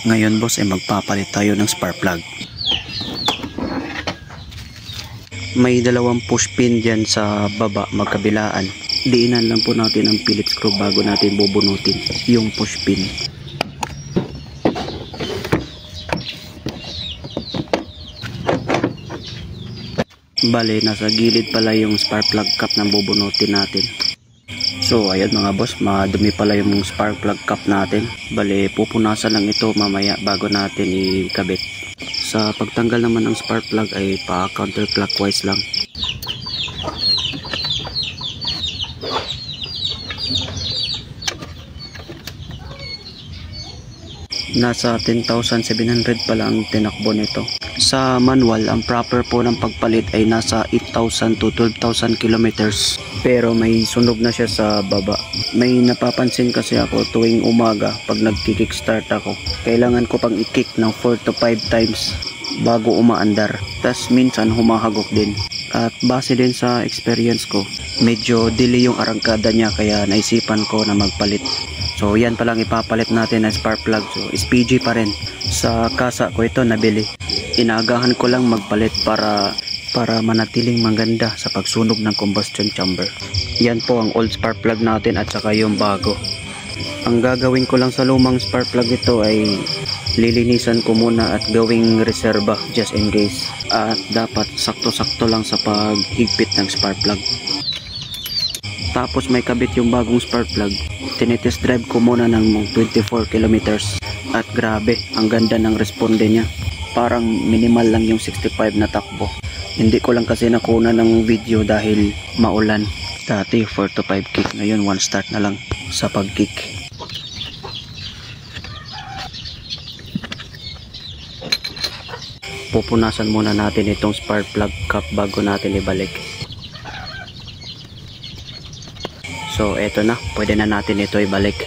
Ngayon boss ay magpapalit tayo ng spark plug. May dalawang push pin dyan sa baba magkabilaan. Diinan lang po natin ang Phillips screw bago natin bubunutin yung push pin. Bale, nasa gilid pala yung spark plug cap na bubunutin natin. So ayan mga boss, madumi pala yung spark plug cap natin. Bale, pupunasan lang ito mamaya bago natin ikabit. Sa pagtanggal naman ng spark plug ay pa counterclockwise lang. Nasa 10,700 pala ang tinakbo nito. Sa manual, ang proper po ng pagpalit ay nasa 8,000 to 12,000 kilometers. Pero may sunog na siya sa baba. May napapansin kasi ako tuwing umaga pag nagki-kickstart ako. Kailangan ko pang i-kick ng 4 to 5 times bago umaandar. Tas minsan humahagok din. At base din sa experience ko, medyo delay yung arangkada niya kaya naisipan ko na magpalit. So yan palang ipapalit natin na spark plug. So SPG pa rin. Sa kasa ko ito nabili. Inaagahan ko lang magpalit para manatiling maganda sa pagsunog ng combustion chamber. Yan po ang old spark plug natin at saka yung bago. Ang gagawin ko lang sa lumang spark plug ito ay lilinisan ko muna at gawing reserba just in case. At dapat sakto-sakto lang sa paghigpit ng spark plug. Tapos may kabit yung bagong spark plug. Tinitest drive ko muna ng 24 kilometers. At grabe, ang ganda ng responde niya. Parang minimal lang yung 65 na takbo. Hindi ko lang kasi nakuna ng video dahil maulan. Dati 4 to 5 kick, ngayon 1 start na lang sa pag-kick. Pupunasan muna natin itong spark plug cap bago natin ibalik. So eto na, pwede na natin ito ibalik.